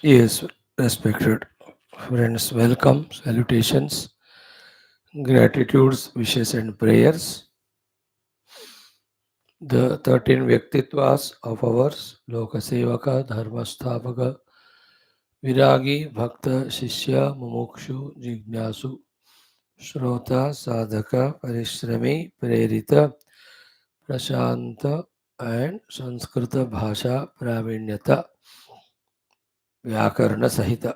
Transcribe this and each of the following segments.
Yes, respected friends, welcome, salutations, gratitudes, wishes, and prayers. The 13 Vyaktitvas of ours Lokasevaka, Dharmasthavaka, Viragi, Bhakta, Shishya, Mumukshu, Jignasu, Shrota, Sadhaka, Parishrami, Prerita, Prashanta, and Sanskrita Bhasha Pravinyata, Vyakarna Sahita.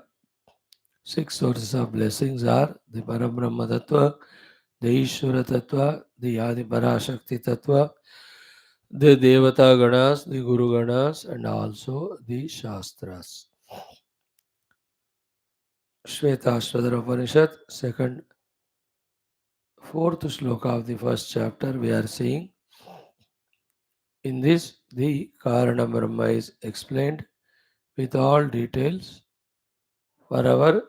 Six sources of blessings are the Parabrahma Tattva, the Ishvara Tattva, the Adi Parashakti Tattva, the Devata Ganas, the Guru Ganas, and also the Shastras. Shwethashwathara Upanishad, second, fourth shloka of the first chapter, we are seeing. In this, the Karana Brahma is explained with all details for our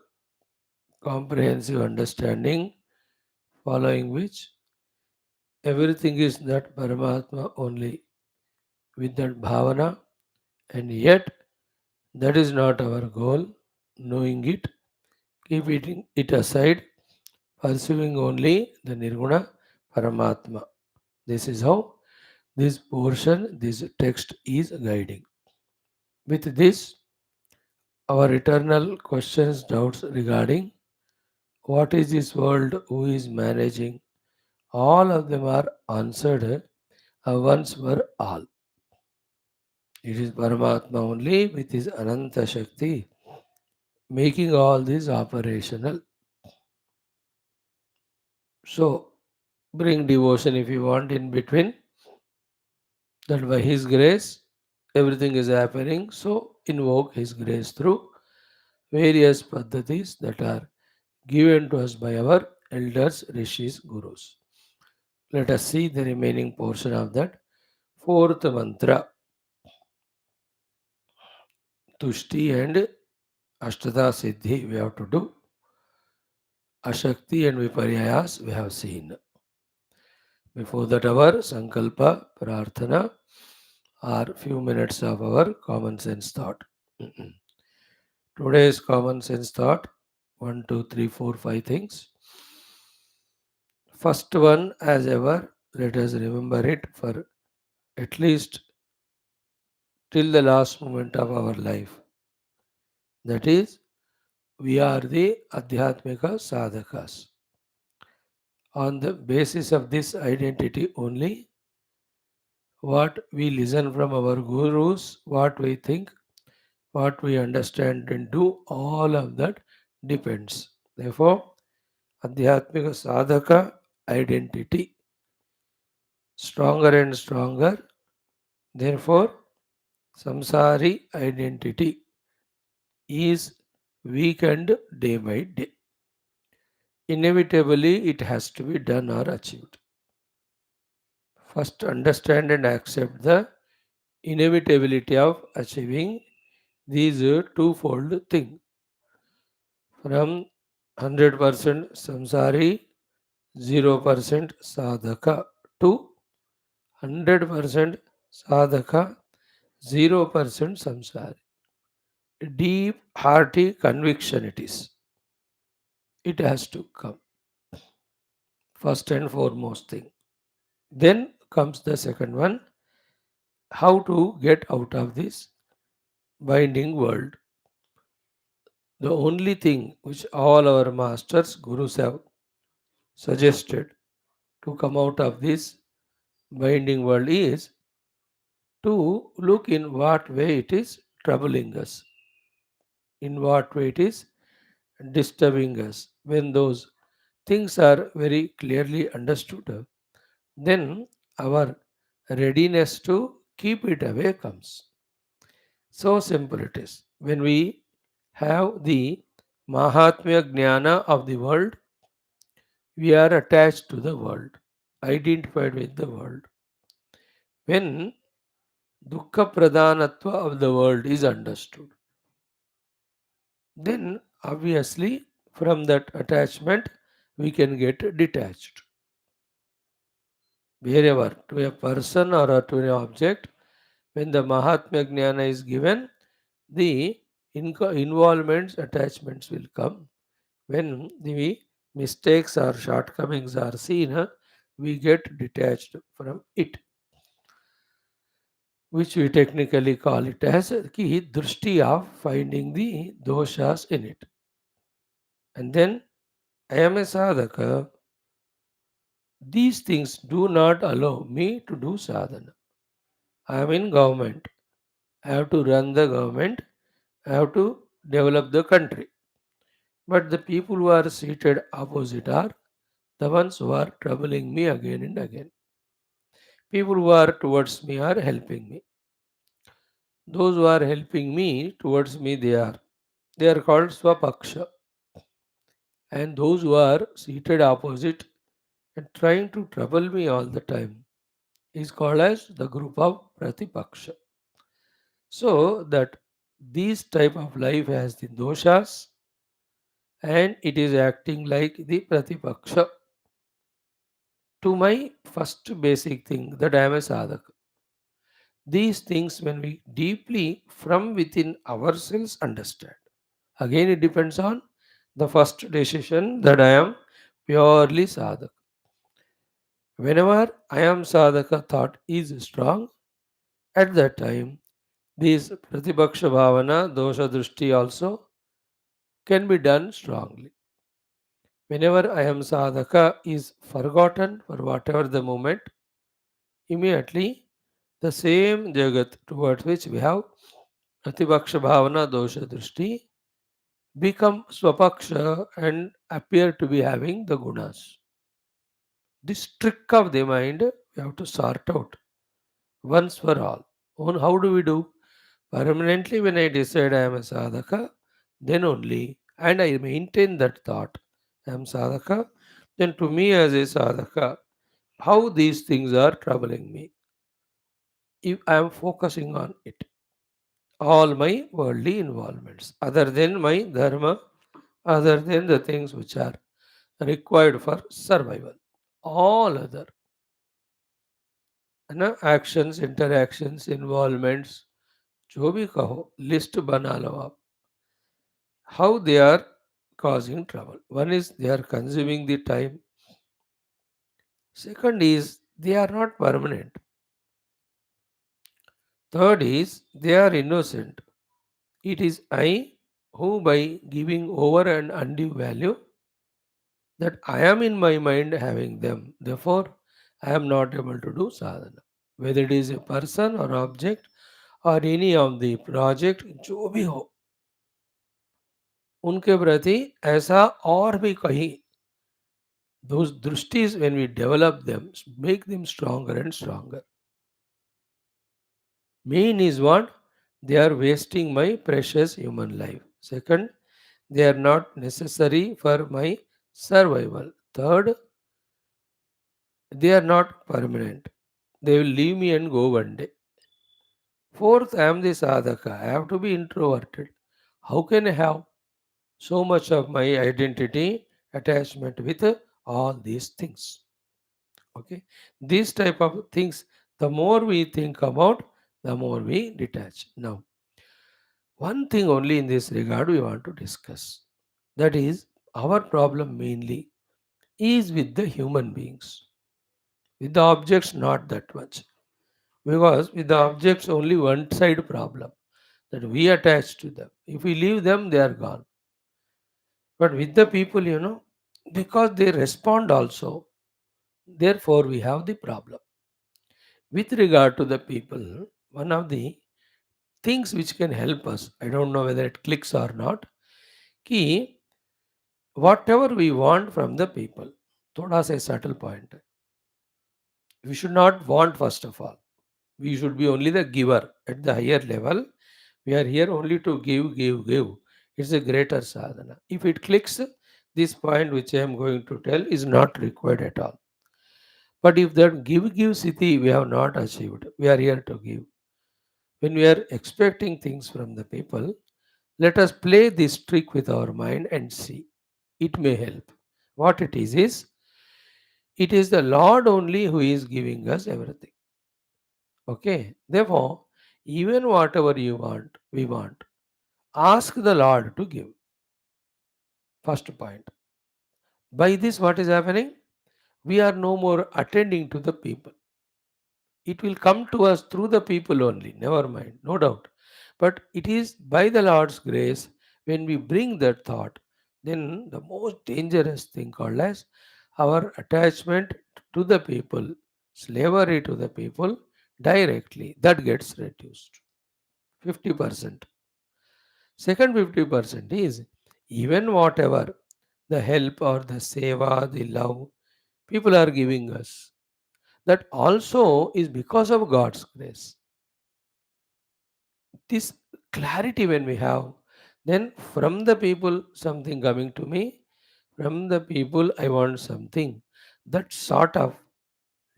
comprehensive understanding, following which everything is that Paramatma only with that bhavana, and yet that is not our goal. Knowing it, keeping it aside, pursuing only the Nirguna Paramatma. This is how this portion, this text is guiding. With this, our eternal questions, doubts regarding what is this world, who is managing, all of them are answered once for all. It is Paramatma only with his Ananta Shakti making all this operational. So, bring devotion if you want in between, that by his grace everything is happening. So, invoke his grace through various paddhatis that are given to us by our elders, rishis, gurus. Let us see the remaining portion of that fourth mantra, Tushti and Ashtada Siddhi we have to do. Ashakti and Viparyayas we have seen. Before that, our Sankalpa, Prarthana, are few minutes of our common sense thought. Today's common sense thought, 1, 2, 3, 4, 5 things. First one, as ever, let us remember it for at least till the last moment of our life. That is, we are the Adhyatmika Sadhakas. On the basis of this identity only, what we listen from our gurus, what we think, what we understand and do, all of that depends. Therefore, Adhyatmika Sadhaka identity stronger and stronger. Therefore, Samsari identity is weakened day by day. Inevitably, it has to be done or achieved. First, understand and accept the inevitability of achieving these twofold thing. From 100% samsari, 0% sadhaka to 100% sadhaka, 0% samsari. Deep, hearty conviction it is. It has to come. First and foremost thing. Then comes the second one, how to get out of this binding world. The only thing which all our masters, gurus have suggested to come out of this binding world is to look in what way it is troubling us, in what way it is disturbing us. When those things are very clearly understood, then our readiness to keep it away comes. So simple it is. When we have the Mahatmya Jnana of the world, we are attached to the world, identified with the world. When Dukkha Pradhanatva of the world is understood, then obviously from that attachment we can get detached. Wherever, to a person or to an object, When the Mahatma Jnana is given, the involvements, attachments will come. When the mistakes or shortcomings are seen, we get detached from it, which we technically call it as ki drushti of finding the doshas in it. And then I am a sadhaka. These things do not allow me to do sadhana. I am in government. I have to run the government. I have to develop the country. But the people who are seated opposite are the ones who are troubling me again and again. People who are towards me are helping me. Those who are helping me towards me, they are called swapaksha. And those who are seated opposite and trying to trouble me all the time is called as the group of pratipaksha. So that this type of life has the doshas and it is acting like the pratipaksha to my first basic thing that I am a sadhaka. These things, when we deeply from within ourselves understand, again it depends on the first decision that I am purely sadhaka. Whenever I am sadhaka thought is strong, at that time, this pratipaksha bhavana, dosha drushti also can be done strongly. Whenever I am sadhaka is forgotten for whatever the moment, immediately the same jagat towards which we have pratipaksha bhavana, dosha drushti become swapaksha and appear to be having the gunas. This trick of the mind we have to sort out once for all. How do we do? Permanently, when I decide I am a sadhaka, then only, and I maintain that thought, I am sadhaka, then to me as a sadhaka, how these things are troubling me. If I am focusing on it, all my worldly involvements, other than my dharma, other than the things which are required for survival, all other actions, interactions, involvements, जो भी कहो list बना लो आप how they are causing trouble. One is they are consuming the time. Second is they are not permanent. Third is they are innocent. It is I who, by giving over an undue value, that I am in my mind having them. Therefore, I am not able to do sadhana. Whether it is a person or object or any of the project, जो भी हो, उनके प्रति ऐसा और भी कहीं those drishtis, when we develop them, make them stronger and stronger. Main is what? They are wasting my precious human life. Second, they are not necessary for my survival. Third, they are not permanent. They will leave me and go one day. Fourth, I am the sadhaka. I have to be introverted. How can I have so much of my identity attachment with all these things? Okay, these type of things, the more we think about, the more we detach. Now, one thing only in this regard we want to discuss, that is our problem mainly is with the human beings. With the objects, not that much, because with the objects only one side problem, that we attach to them. If we leave them, they are gone. But with the people, because they respond also, therefore we have the problem. With regard to the people, one of the things which can help us, I don't know whether it clicks or not, ki whatever we want from the people, thoda sa subtle point. We should not want first of all. We should be only the giver at the higher level. We are here only to give, give, give. It's a greater sadhana. If it clicks, this point which I am going to tell is not required at all. But if that give, give sthiti we have not achieved, we are here to give. When we are expecting things from the people, let us play this trick with our mind and see. It may help. What it is the Lord only who is giving us everything. Okay. Therefore, Even whatever you want, we want, ask the Lord to give. First point. By this, what is happening? We are no more attending to the people. It will come to us through the people only, never mind, no doubt. But it is by the Lord's grace when we bring that thought, then the most dangerous thing called as our attachment to the people, slavery to the people directly, that gets reduced 50%. Second 50% is even whatever the help or the seva, the love people are giving us, that also is because of God's grace. This clarity when we have, then from the people something coming to me, from the people I want something, that sort of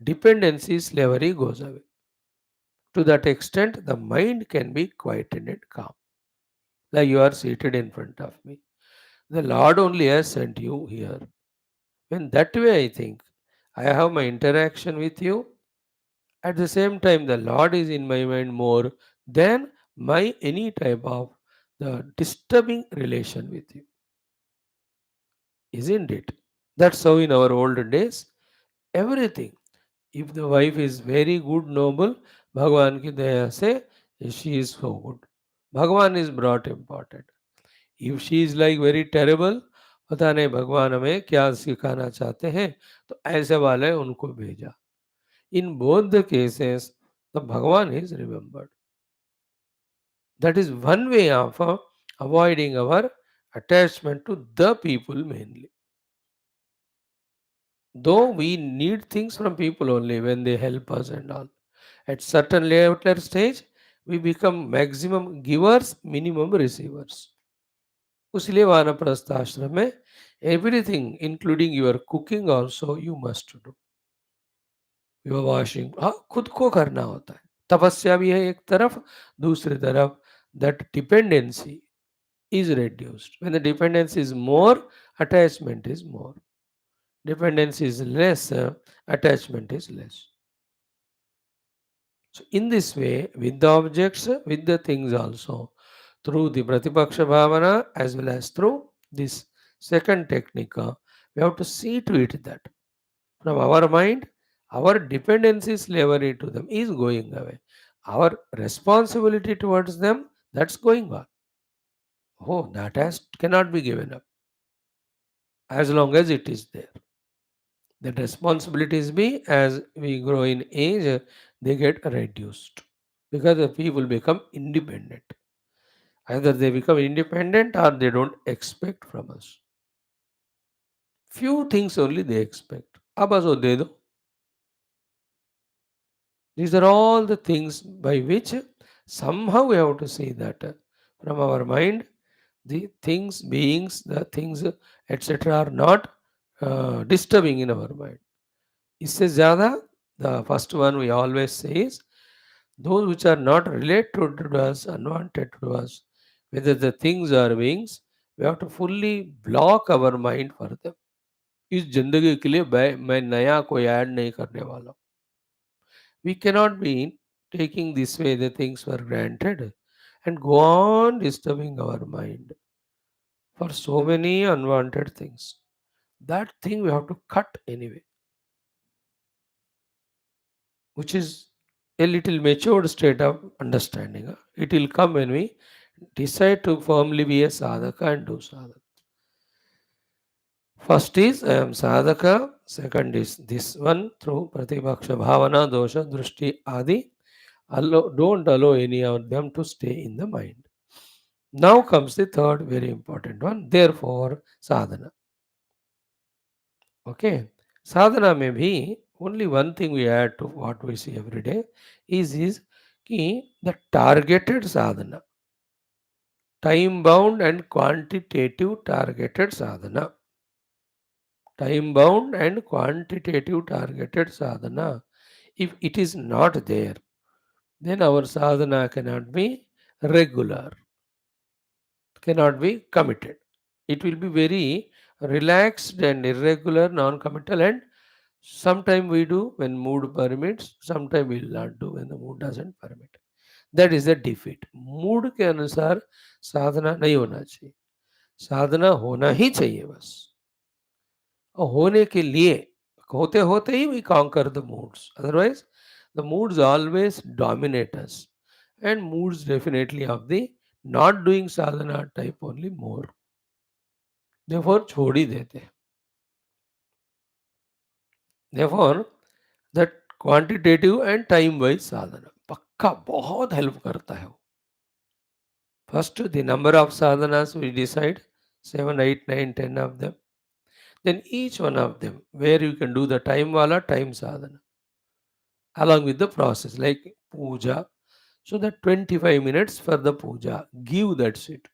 dependency, slavery goes away. To that extent, the mind can be quieted and calm. Like you are seated in front of me. The Lord only has sent you here. When that way I think, I have my interaction with you. At the same time, the Lord is in my mind more than my any type of the disturbing relation with you. Isn't it? That's how in our olden days, everything. If the wife is very good, noble, Bhagwan ki daya se, she is so good. Bhagwan is brought important. If she is like very terrible, पता नहीं भगवान हमें क्या सिखाना चाहते हैं, तो ऐसे वाले उनको भेजा. In both the cases, the Bhagavan is remembered. That is one way of avoiding our attachment to the people mainly. Though we need things from people only when they help us and all. At certain later stage, we become maximum givers, minimum receivers. उसलिए वानप्रस्थ आश्रम में everything, including your cooking also, you must do. Your washing, हाँ खुद को करना होता है. तपस्या भी है एक तरफ, दूसरी तरफ that dependency is reduced. When the dependence is more, attachment is more. Dependence is less, attachment is less. So in this way, with the objects, with the things also, through the Pratipaksha Bhavana as well as through this second technique, we have to see to it that from our mind, our dependency, slavery to them is going away. Our responsibility towards them, that's going on. Oh, that has cannot be given up as long as it is there. The responsibilities be as we grow in age, they get reduced because the people become independent. Either they become independent or they don't expect from us. Few things only they expect. Abaso de do. These are all the things by which somehow we have to see that from our mind, the things, beings, the things, etc., are not disturbing in our mind. इससे ज़्यादा, the first one we always say is those which are not related to us, unwanted to us, whether the things or beings, we have to fully block our mind for them. इस जिंदगी के लिए मैं नया कोई add नहीं करने वाला हूँ. We cannot be taking this way the things for granted and go on disturbing our mind for so many unwanted things. That thing we have to cut anyway, which is a little matured state of understanding. It will come when we decide to firmly be a sadhaka and do sadhana. First is I am sadhaka, second is this one through Pratipaksha Bhavana, Dosha, Drushti, Adi. Don't allow any of them to stay in the mind. Now comes the third very important one, therefore sadhana. Okay, sadhana may be only one thing we add to what we see every day is ki the targeted sadhana, time bound and quantitative targeted sadhana. Time bound and quantitative targeted sadhana. If it is not there, then our sadhana cannot be regular, cannot be committed. It will be very relaxed and irregular, non-committal, and sometime we do when mood permits, sometime we will not do when the mood doesn't permit. That is a defeat. Mood के अनुसार साधना नहीं होना चाहिए. साधना होना ही चाहिए बस. और होने के लिए होते होते ही we conquer the moods. Otherwise the moods always dominate us. And moods definitely of the not doing sadhana type only more. Therefore छोड़ ही देते हैं. Therefore that quantitative and time wise sadhana पक्का बहुत हेल्प करता है. First, the number of sadhanas we decide 7, 8, 9, 10 of them. Then each one of them, where you can do the time wala, time sadhana, along with the process like puja. So that 25 minutes for the puja, give that shit.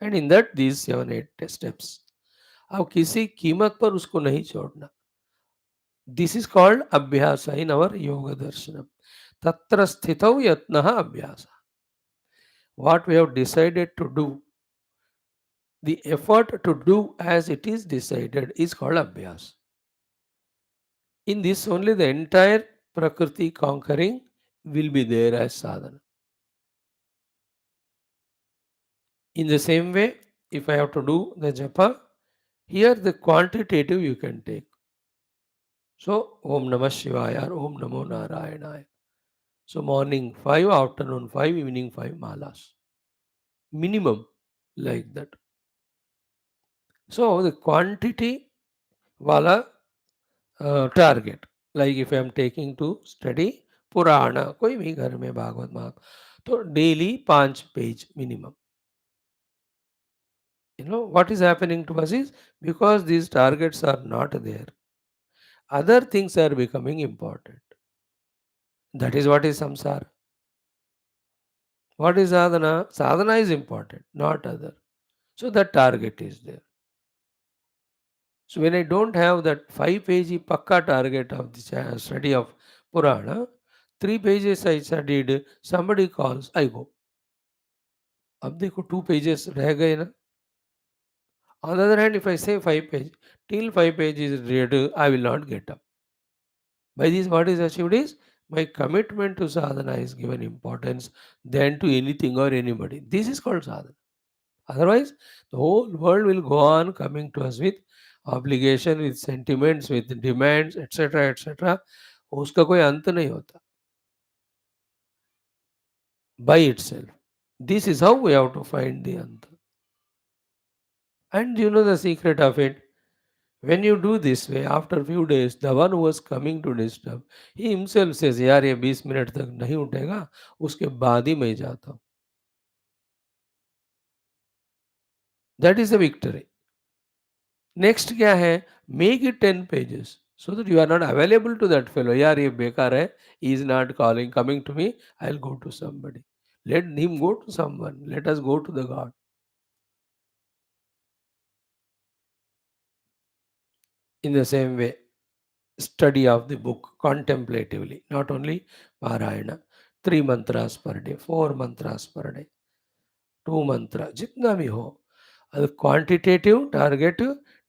And in that, these 7, 8 steps. अब किसी कीमत पर उसको नहीं छोड़ना. This is called abhyasa in our yoga darshanam. Tatra sthitau yatnaha abhyasa. What we have decided to do, the effort to do as it is decided is called abhyas. In this only the entire prakriti conquering will be there as sadhana. In the same way, if I have to do the japa, here the quantitative you can take. So, Om Namah Shivaya or Om Namo Narayanaya. So, morning 5, afternoon 5, evening 5 malas. Minimum like that. So, the quantity wala target like if I am taking to study Purana कोई भी घर में भागवत महा तो daily 5 page minimum. You know what is happening to us is because these targets are not there, other things are becoming important. That is what is samsara. What is sadhana? Sadhana is important, not other. So that target is there. So when I don't have that 5 page pakka target of the study of Purana, 3 pages I studied, somebody calls, I go. अब देखो 2 pages रह गए ना. On the other hand, if I say 5 page, till 5 page is read, I will not get up. By this, what is achieved is my commitment to sadhana is given importance than to anything or anybody. This is called sadhana. Otherwise, the whole world will go on coming to us with obligation, with sentiments, with demands, etc., etc. उसका कोई अंत नहीं होता by itself. This is how we have to find the anta. And you know the secret of it. When you do this way, after few days, the one who was coming to disturb, he himself says, यार ये 20 minute तक नहीं उठेगा, उसके बाद ही मैं जाता हूँ. That is the victory. Next क्या है? Make it 10 pages so that you are not available to that fellow. यार ये बेकार है, he is not calling, coming to me, I'll go to somebody. Let him go to someone. Let us go to the God. In the same way, study of the book contemplatively, not only Parayana. 3 mantras per day, 4 mantras per day, 2 mantra, जितना भी हो. Quantitative target,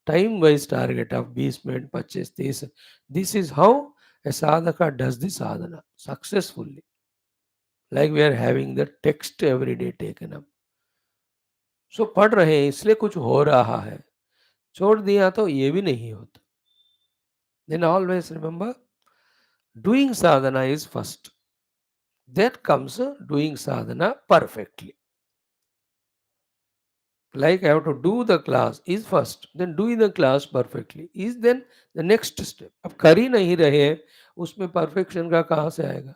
time wise target of 20 minute 25 30. This is how a sadhaka does the sadhana successfully. Like we are having the text every day taken up. So पढ़ रहे हैं इसलिए कुछ हो रहा है, छोड़ दिया तो ये भी नहीं होता. Then always remember, doing sadhana is first. That comes doing sadhana perfectly. Like I have to do the class is first, then doing the class perfectly is then the next step. अब कर ही नहीं रहे उसमें perfection का कहाँ से आएगा?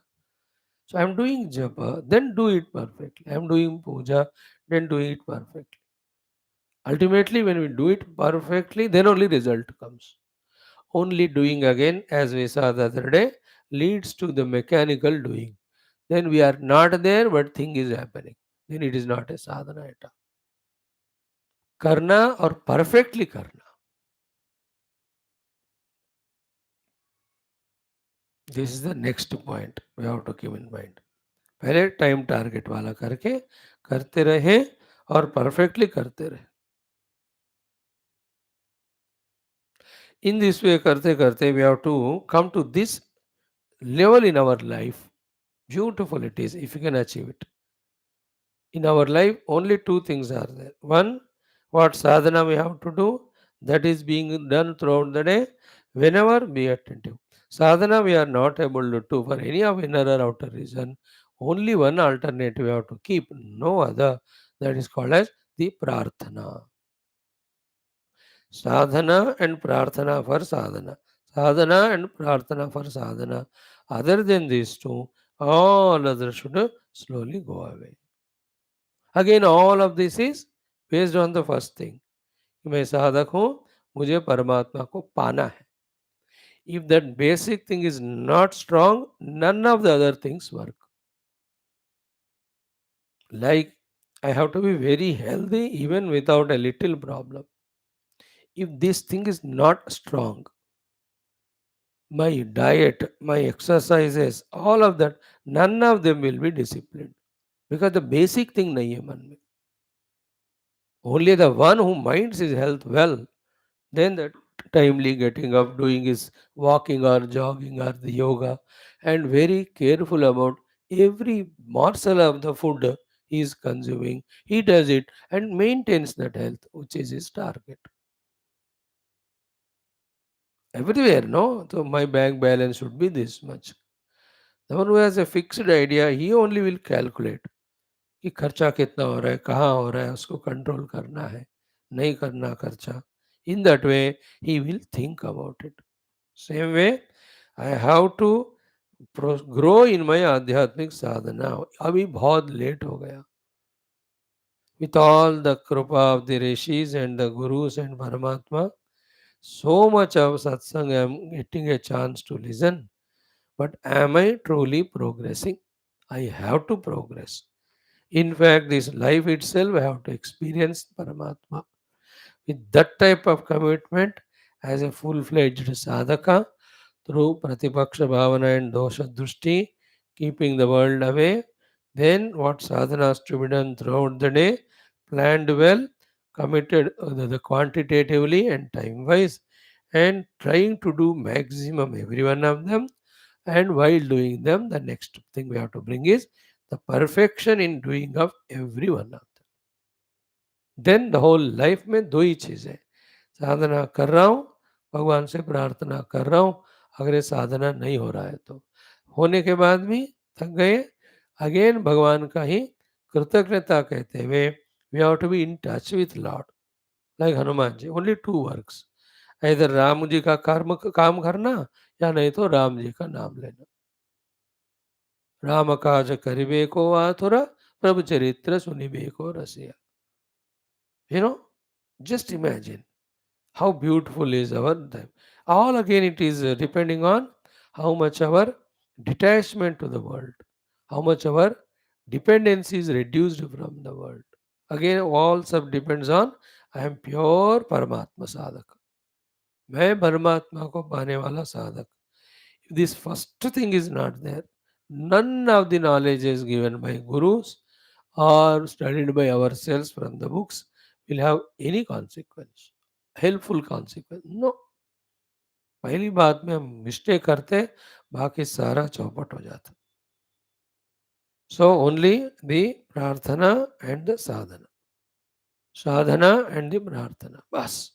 So I am doing japa, then do it perfectly. I am doing puja, then do it perfectly. Ultimately, when we do it perfectly, then only result comes. Only doing again, as we saw the other day, leads to the mechanical doing. Then we are not there, but thing is happening. Then it is not a sadhana at all. करना और perfectly करना. This is the next point we have to keep in mind. पहले time target वाला करके करते रहे और perfectly करते रहे. इन दिस वे करते करते we have to come to this level in our life Beautiful it is if you can achieve it. In our life, only two things are there. One, what sadhana we have to do, that is being done throughout the day, whenever be attentive. Sadhana we are not able to do for any of inner or outer reason. Only one alternative we have to keep, no other. That is called as the prarthana. Sadhana and prarthana for sadhana. Sadhana and prarthana for sadhana. Other than these two, all others should slowly go away. Again, all of this is based on the first thing. कि मैं साधक हूँ, मुझे परमात्मा को पाना है. If that basic thing is not strong, none of the other things work. Like, I have to be very healthy even without a little problem. If this thing is not strong, my diet, my exercises, all of that, none of them will be disciplined. Because the basic thing nahi hai man mein. Only the one who minds his health well, then the timely getting up, doing his walking or jogging or the yoga, and very careful about every morsel of the food he is consuming. He does it and maintains that health, which is his target. Everywhere, no? So my bank balance should be this much. The one who has a fixed idea, he only will calculate कि खर्चा कितना हो रहा है, कहाँ हो रहा है, उसको कंट्रोल करना है, नहीं करना खर्चा. In that way, he will think about it. Same way, I have to grow in my आध्यात्मिक साधना. अभी बहुत लेट हो गया. With all the kripa of the rishis and the gurus and Paramatma, so much of satsang I am getting a chance to listen. But am I truly progressing? I have to progress. In fact, this life itself I have to experience Paramatma. With that type of commitment, as a full-fledged sadhaka, through Pratipaksha Bhavana and Dosha Drushti, keeping the world away, then what sadhanas to be done throughout the day, planned well, committed the quantitatively and time-wise, and trying to do maximum every one of them. And while doing them, the next thing we have to bring is the perfection in doing of every one of them. Then the whole life में दो ही चीज़ें, साधना कर रहा हूँ, भगवान से प्रार्थना कर रहा हूँ, अगर ये साधना नहीं हो रहा है तो होने के बाद भी थक गए, अगेन भगवान का ही कृतज्ञता कहते हुए we have to be in touch with lord. Like Hanuman ji, only two works, इधर राम जी का काम करना या नहीं तो राम जी का नाम लेना. राम काज करिबे को आतुर, प्रभु चरित्र सुनिबे को रसिया. You know, just imagine how beautiful is our time. All again, it is depending on how much our detachment to the world, how much our dependency is reduced from the world. Again, all sub depends on I am pure Paramatma sadhak. मैं परमात्मा को पाने वाला साधक. If this first thing is not there, none of the knowledge is given by gurus or studied by ourselves from the books will have any consequence, helpful consequence. No. पहली बात में हम मिस्टेक करते, बाकी सारा चौपट हो जाता. So only the प्रार्थना and the sadhana. Sadhana and the प्रार्थना. बस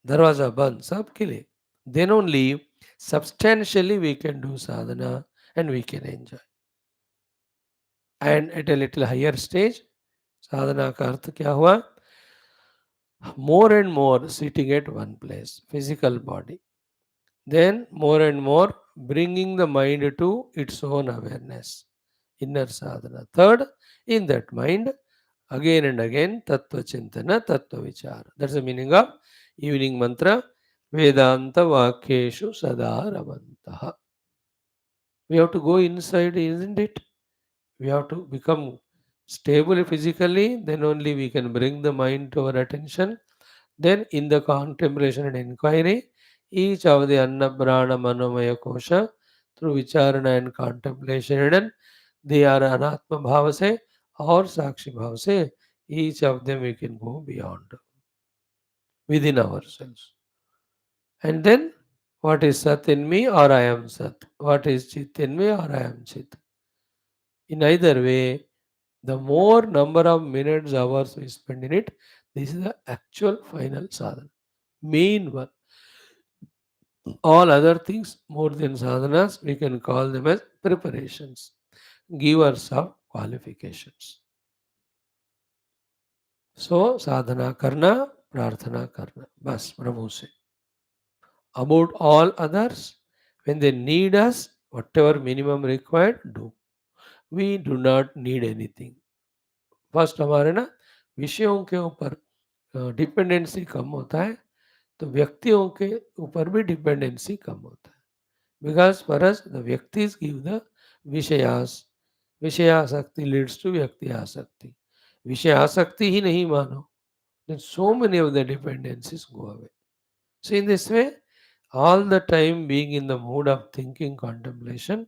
दरवाजा बंद सबके लिए. Then only substantially we can do sadhana and we can enjoy. And at a little higher stage, sadhana का अर्थ क्या हुआ? More and more sitting at one place, physical body. Then more and more bringing the mind to its own awareness, inner sadhana. Third, in that mind, again and again, tattva chintana, tattva vichara. That's the meaning of evening mantra, Vedanta Vakyeshu Sadaramantaha. We have to go inside, isn't it? We have to become stable physically, then only we can bring the mind to our attention. Then in the contemplation and inquiry, each of the Anna Prana Manomaya Kosha, through Vicharana and contemplation, and they are Anatma Bhava se or Sakshi Bhava se, each of them we can go beyond within ourselves. And then What is Sat in me or I am Sat? What is Chit in me or I am Chit? In either way, the more number of minutes, hours we spend in it, this is the actual final sadhana. Main one. All other things, more than sadhanas, we can call them as preparations, givers of qualifications. So, sadhana karna, prarthana karna. Bas, Prabhu say. About all others, when they need us, whatever minimum required, do. We do not need anything. First हमारे ना विषयों के ऊपर dependency कम होता है, तो व्यक्तियों के ऊपर भी डिपेंडेंसी कम होता है. बिकॉज फॉर अस द व्यक्तिज give the vishayas. Vishayasakti leads to vyakti asakti. विषय आसक्ति ही नहीं मानो, then so many of the dependencies go away. So in this way, all the time being in the mood of thinking contemplation,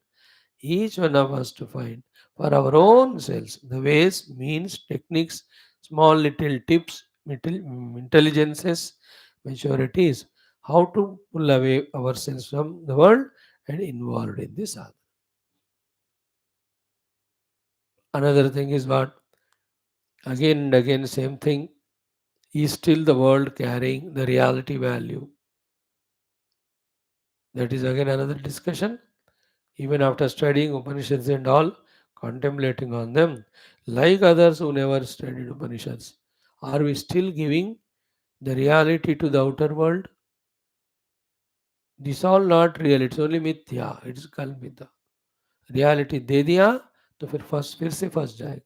each one of us to find for our own selves the ways, means, techniques, small little tips, intelligences, maturities, how to pull away ourselves from the world and involved in this sadhana. Another thing is what? Again and again, same thing. Is still the world carrying the reality value? That is again another discussion. Even after studying Upanishads and all, contemplating on them, like others who never studied Upanishads, are we still giving the reality to the outer world? This all not real, it's only mithya, it's kalpita. Reality दे दिया तो फिर से फंस जाएगा.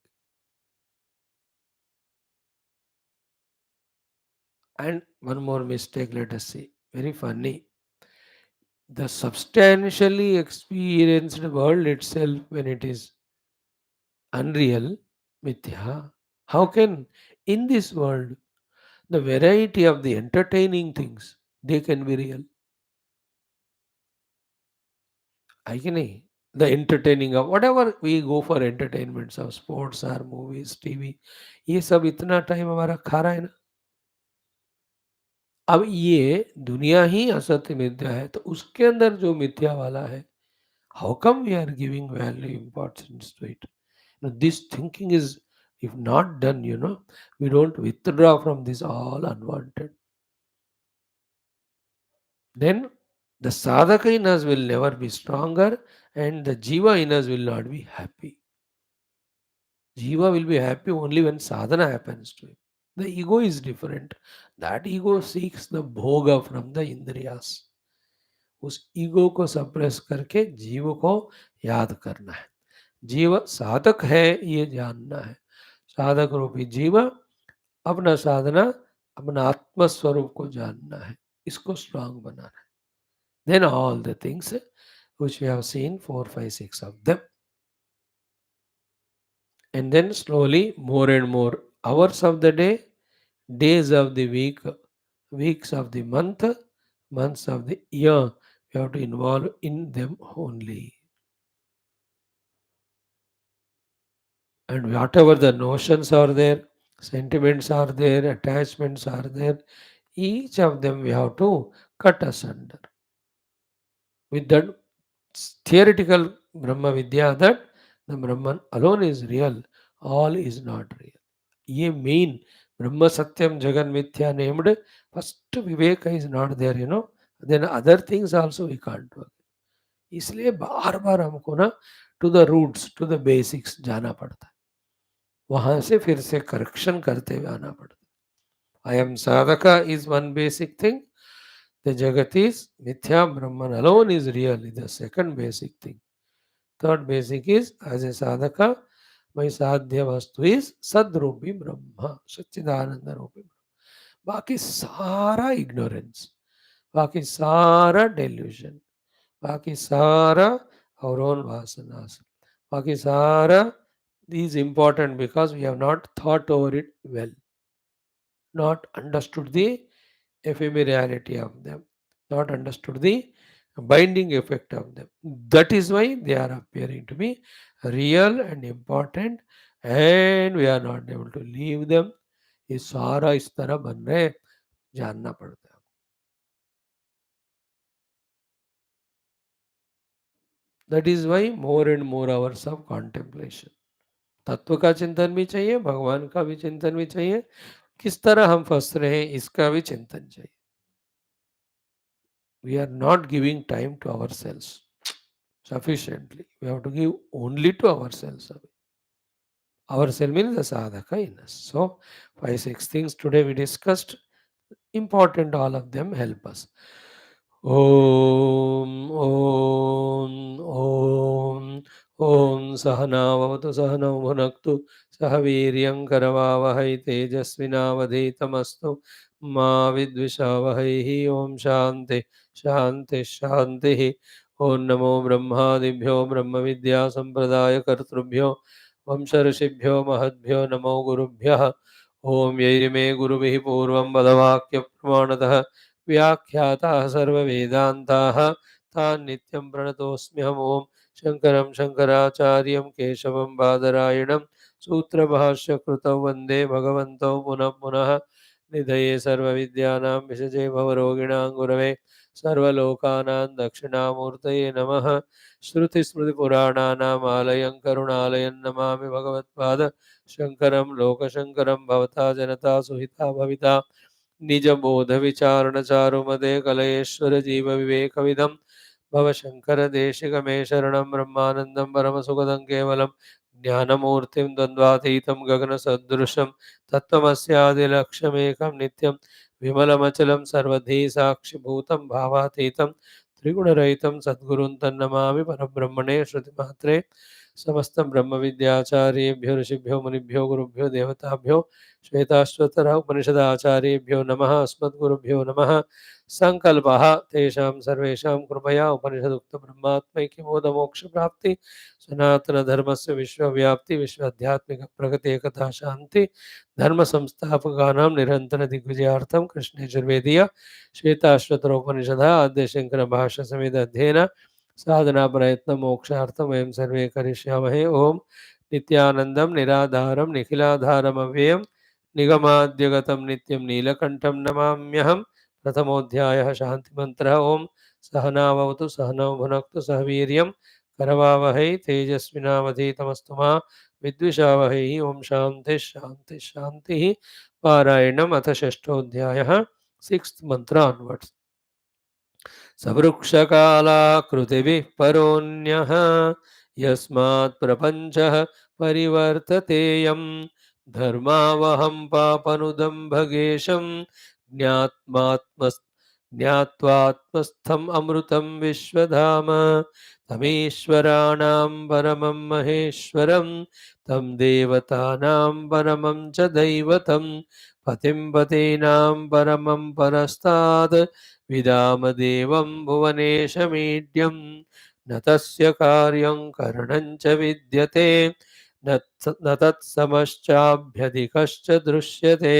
And one more mistake, let us see. Very funny. The substantially experienced world itself, when it is unreal, mithya, how can in this world the variety of the entertaining things, they can be real? I can the entertaining of whatever we go for entertainments of sports or movies, TV, ये सब इतना time हमारा खा रहा है ना. अब ये दुनिया ही असत्य मिथ्या है, तो उसके अंदर जो मिथ्या वाला है, how come we are giving value importance to it? Now, this thinking is, if not done, we don't withdraw from this all unwanted. Then the sadhaka in us will never be stronger and the jiva in us will not be happy. Jiva will be happy only when sadhana happens to him. The ego is different. That ego seeks the bhoga from the indriyas. उस ego को suppress करके जीव को याद करना है. जीव साधक है ये जानना है. साधक रूपी जीव अपना साधना, अपना आत्म स्वरूप को जानना है, इसको स्ट्रांग बनाना है. Then all the things which we have seen, 4, 5, 6 of them. And then slowly, more and more hours of the day, days of the week, weeks of the month, months of the year, we have to involve in them only. And whatever the notions are there, sentiments are there, attachments are there, each of them we have to cut asunder. With that theoretical Brahma Vidya that the Brahman alone is real, all is not real. ये main ब्रह्म सत्यम जगन मिथ्या named first विवेक is not there, then other things also we can't work. इसलिए बार बार हमको ना to the roots, to the basics जाना पड़ता है. वहां से फिर से करेक्शन करते हुए आना पड़ता है. I am sadhaka is one basic thing. The jagat is mithya, Brahman alone is real is the second basic thing. Third basic is as a sadhaka my sadhya वस्तु इज सदरूपी ब्रह्म, सच्चिदानंद रूपी ब्रह्म. बाकी सारा इग्नोरेंस, बाकी सारा डेल्यूजन, बाकी सारा our own vasanas, बाकी सारा is important because we have not thought over it well, not understood the ephemerality of them, not understood the binding effect of them. That is why they are appearing to be real and important, and we are not able to leave them. ये सारा इस तरह बन रहे, जानना पड़ता है. That is why more and more hours of contemplation. तत्व का चिंतन भी चाहिए, भगवान का भी चिंतन भी चाहिए, किस तरह हम फंस रहे हैं इसका भी चिंतन चाहिए. We are not giving time to ourselves sufficiently. We have to give only to ourselves. Ourself means the sadhaka in us. So, 5, 6 things today we discussed. Important, all of them help us. Om, Om, Om, Om Sahanavavatu Sahanau Bhunaktu Sahaviryam Karavavahai Tejasvinavadhetamastu Ma Vidvishavahai Om Shanti Shanti Shanti Om Namo Brahmadibhyo Brahma Vidya Sampradaya Kartrubhyo Vamsharishibhyo Mahadbhyo Namo Gurubhyah Om Yairime Gurubihi Purvam Badavakya Pramanatah व्याख्याताः सर्ववेदान्ताः तान् नित्यं प्रणतोऽस्म्यहम्. ॐ शङ्करं शङ्कराचार्यं केशवं बादरायणं सूत्रभाष्यकृतौ वन्दे भगवन्तौ पुनः पुनः. निधये सर्वविद्यानां विषजे भवरोगिणां गुरवे सर्वलोकानां दक्षिणामूर्तये नमः. श्रुतिस्मृतिपुराणानाम् आलयं करुणालयं नमामि भगवत्पाद शङ्करं लोकशङ्करं. भवता जनता सुहिता भविता निजबोध विचारण चारुमते कलयेश्वर जीव विवेकविदं भव शंकर देशिक मे शरणं. ब्रह्मानंदं परमसुखदं केवलं ज्ञानमूर्तिं द्वन्द्वातीतं गगनसदृशं तत्त्वमस्यादिलक्ष्यमेकं नित्यं विमलमचलं सर्वधी साक्षिभूतं भावातीतं त्रिगुणरहितं सद्गुरुं तन्नमामि परब्रह्मणे श्रुतिमात्रे. समस्त ब्रह्म विद्याचार्येभ्यो ऋषिभ्यो मुनिभ्यो गुरुभ्यो देवताभ्यो श्वेताश्वतरा उपनिषदाचार्येभ्यो नमः. अस्मद्गुरुभ्यो नमः. संकल्पः तेषां सर्वेषां कृपया उपनिषदुक्तब्रह्मात्मैक्यबोधमोक्षप्राप्ति सनातनधर्मस्य विश्वव्याप्ति विश्वाध्यात्मिक प्रगति एकता शांति धर्म संस्थापकानां निरंतर दिग्विजयार्थं कृष्णयजुर्वेदीय श्वेताश्वतरोपनिषदः आद्य शंकर भाष्य समेत अध्ययन साधना प्रयत्न मोक्षार्थं वयं सर्वे करिष्यामहे. ओम नित्यानंदं निराधारं निखिलाधारम् अव्ययं निगमाद्यगतं नित्यं नीलकंठं नमाम्यहम्. प्रथमोऽध्यायः शान्तिमन्त्रः. ओम सहनाववतु सहनौ भुनक्तु सह वीर्यं करवावहै तेजस्विनावधीतमस्तु मा विद्विषावहै. ओम शांति शांति शांति. पारायणम् अथ षष्ठोऽध्यायः. 6th मंत्र onwards. सवृक्षकालाकृतिभिः परोऽन्यः यस्मात् प्रपञ्चः परिवर्ततेयं धर्मावहं पापनुदं भगेशं ज्ञात्वात्मस्थम् अमृतं विश्वधाम तमीश्वराणां परमं महेश्वरं तं देवतानां परमं च दैवतं पतिं पतीनां परमं परस्तात् विदामदेवं भुवनेशमीड्यं न तस्य कार्यं करणं च विद्यते न तत्समश्चाभ्यधिकश्च दृश्यते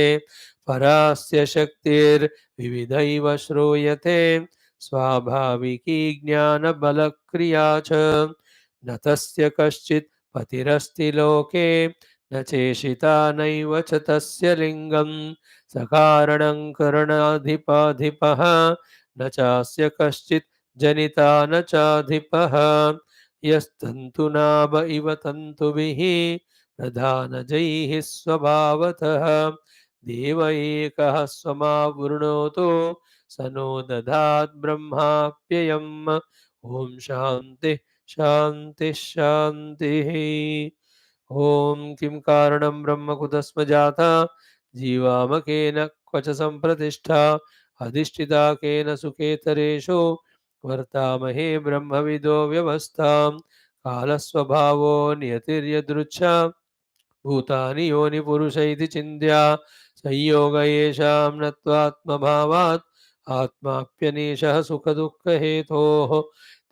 परास्य शक्तिर्विविधैव श्रूयते स्वाभाविकी ज्ञानबलक्रिया च न तस्य कश्चित् पतिरस्ति लोके न चेशिता नैव च तस्य लिङ्गं सकारणं करणाधिपाधिपः न चास्य कश्चित् जनिता न चाधिपः यस्तन्तुनाभ इव तन्तुभिः प्रधानजैः स्वभावतः देव एकः स्वमावृणोतु स नो दधात् ब्रह्माप्ययम्. ॐ शान्ति शान्ति शान्तिः. ॐ किं कारणं ब्रह्म कुतस्म जाता जीवामकेन क्व च सम्प्रतिष्ठा अधिष्ठिता केन सुखेतरेषु वर्तामहे ब्रह्मविदो व्यवस्थां कालस्वभावो नियतिर्यदृच्छा भूतानि योनि पुरुष इति चिन्त्या संयोग येषां नत्वात्मभावात् आत्माप्यनीशः सुखदुःखहेतोः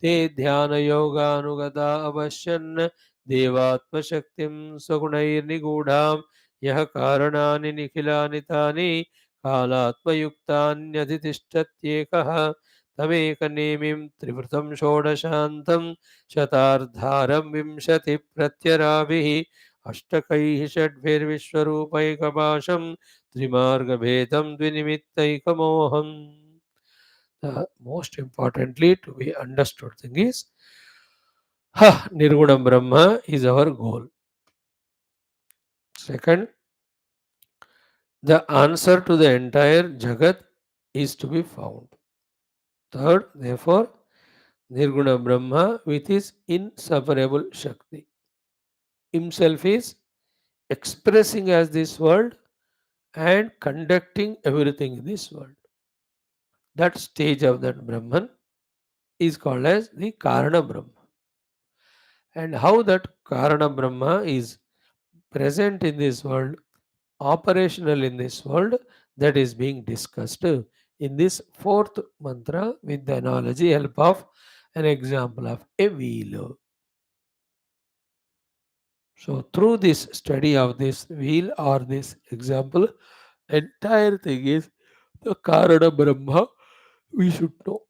ते ध्यानयोगानुगता अवश्यन् देवात्मशक्तिं स्वगुणैर्निगूढां यः कारणानि निखिलानि तानि कालात्मयुक्तान्यधितिष्ठत्येकः तमेकनेमिं त्रिवृतं षोडशान्तं शतार्धारं विंशतिप्रत्यराभिः अष्टकैः षड्भिर्विश्वरूपैकपाशं त्रिमार्गभेदं द्विनिमित्तैकमोहम्. The most importantly to be understood thing is Ha, Nirguna Brahma is our goal. Second, the answer to the entire Jagat is to be found. Third, therefore, Nirguna Brahma with his inseparable Shakti himself is expressing as this world and conducting everything in this world. That stage of that Brahman is called as the Karana Brahma. And how that Karana Brahma is present in this world, operational in this world, that is being discussed in this fourth mantra with the analogy help of an example of a wheel. So through this study of this wheel or this example, entire thing is the Karana Brahma we should know.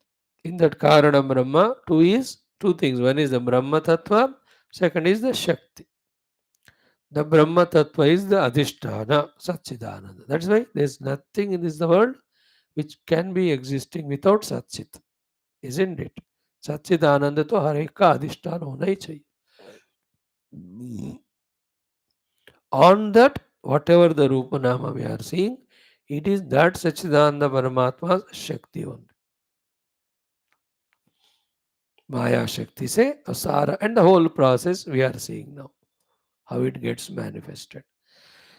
In that Karana Brahma, two things. One is the Brahma Tattva, second is the Shakti. The Brahma Tattva is the Adhisthana, Satchidananda. That's why there is nothing in this world which can be existing without Satchit, isn't it? Satchidananda तो हर एक का अधिष्ठान होना ही चाहिए. On that, whatever the Rupa Nama we are seeing, it is that Satchidananda Paramatma's Shakti only. Maya Shakti se Asara, and the whole process we are seeing now, how it gets manifested.